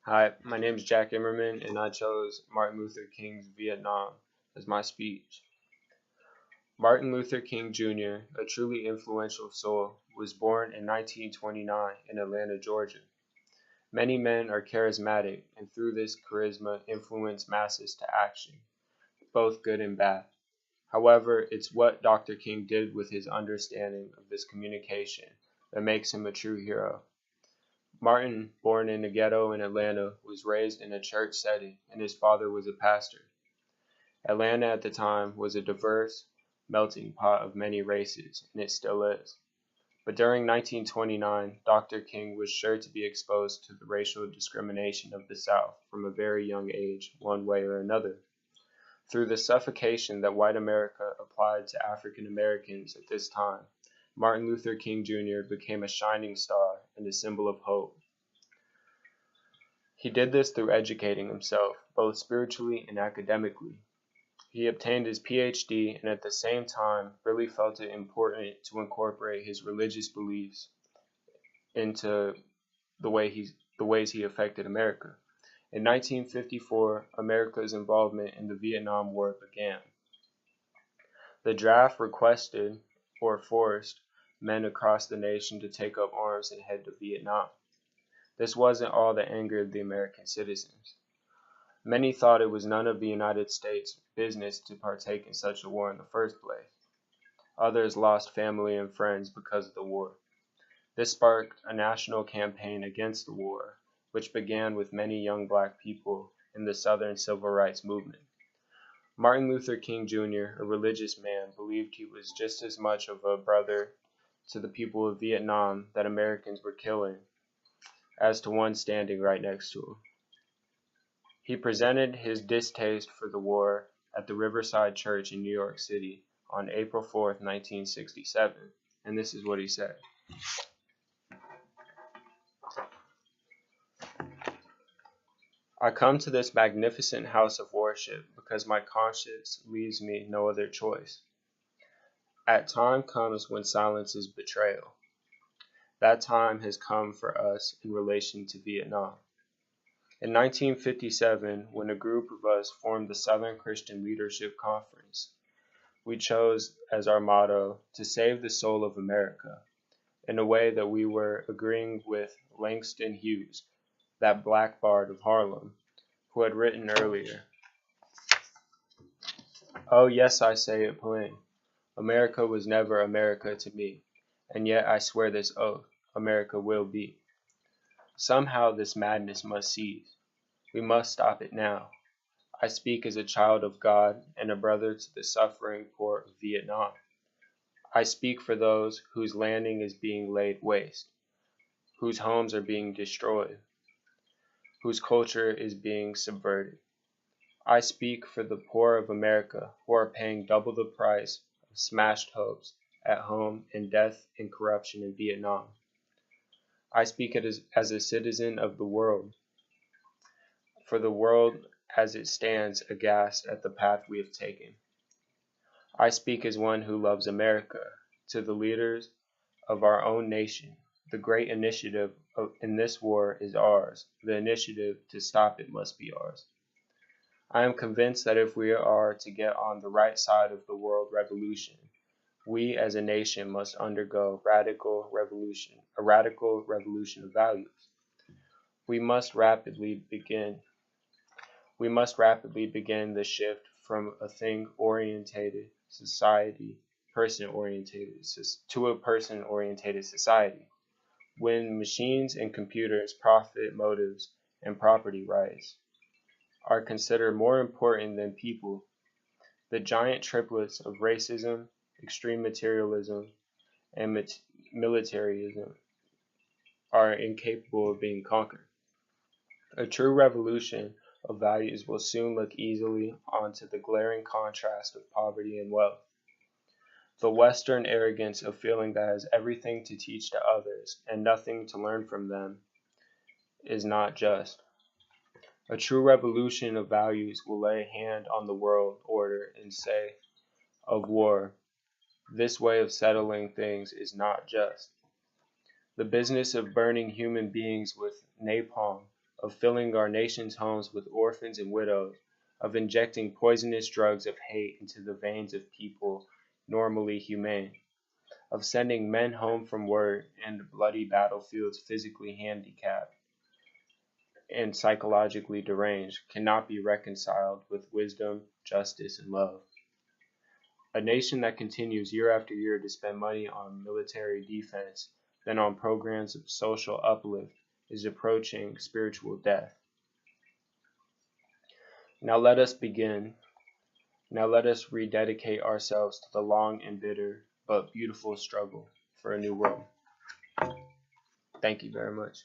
Hi, my name is Jack Immerman, and I chose Martin Luther King's Vietnam as my speech. Martin Luther King Jr., a truly influential soul, was born in 1929 in Atlanta, Georgia. Many men are charismatic, and through this charisma influence masses to action, both good and bad. However, it's what Dr. King did with his understanding of this communication that makes him a true hero. Martin, born in a ghetto in Atlanta, was raised in a church setting, and his father was a pastor. Atlanta at the time was a diverse melting pot of many races, and it still is. But during 1929, Dr. King was sure to be exposed to the racial discrimination of the South from a very young age, one way or another. Through the suffocation that white America applied to African Americans at this time, Martin Luther King Jr. became a shining star and a symbol of hope. He did this through educating himself, both spiritually and academically. He obtained his PhD and at the same time really felt it important to incorporate his religious beliefs into the ways he affected America. In 1954, America's involvement in the Vietnam War began. The draft requested or forced men across the nation to take up arms and head to Vietnam. This wasn't all that angered the American citizens. Many thought it was none of the United States' business to partake in such a war in the first place. Others lost family and friends because of the war. This sparked a national campaign against the war, which began with many young black people in the Southern Civil Rights Movement. Martin Luther King Jr., a religious man, believed he was just as much of a brother to the people of Vietnam that Americans were killing as to one standing right next to him. He presented his distaste for the war at the Riverside Church in New York City on April 4, 1967, and this is what he said. I come to this magnificent house of worship because my conscience leaves me no other choice. At time comes when silence is betrayal. That time has come for us in relation to Vietnam. In 1957, when a group of us formed the Southern Christian Leadership Conference, we chose as our motto to save the soul of America, in a way that we were agreeing with Langston Hughes, that black bard of Harlem, who had written earlier, "Oh yes, I say it plain, America was never America to me, and yet I swear this oath, America will be." Somehow this madness must cease. We must stop it now. I speak as a child of God and a brother to the suffering poor of Vietnam. I speak for those whose landing is being laid waste, whose homes are being destroyed, whose culture is being subverted. I speak for the poor of America who are paying double the price of smashed hopes at home and death and corruption in Vietnam. I speak as a citizen of the world, for the world as it stands aghast at the path we have taken. I speak as one who loves America, to the leaders of our own nation. The great initiative in this war is ours. The initiative to stop it must be ours. I am convinced that if we are to get on the right side of the world revolution, we as a nation must undergo a radical revolution of values. We must rapidly begin the shift from a thing-orientated society, person-orientated, to a person-orientated society. When machines and computers, profit motives, and property rights are considered more important than people, the giant triplets of racism, extreme materialism, and militarism are incapable of being conquered. A true revolution of values will soon look easily onto the glaring contrast of poverty and wealth. The Western arrogance of feeling that has everything to teach to others and nothing to learn from them is not just. A true revolution of values will lay a hand on the world order and say of war, this way of settling things is not just. The business of burning human beings with napalm, of filling our nation's homes with orphans and widows, of injecting poisonous drugs of hate into the veins of people normally humane, of sending men home from war and bloody battlefields physically handicapped and psychologically deranged, cannot be reconciled with wisdom, justice, and love. A nation that continues year after year to spend money on military defense, then on programs of social uplift, is approaching spiritual death. Now let us begin. Now let us rededicate ourselves to the long and bitter but beautiful struggle for a new world. Thank you very much.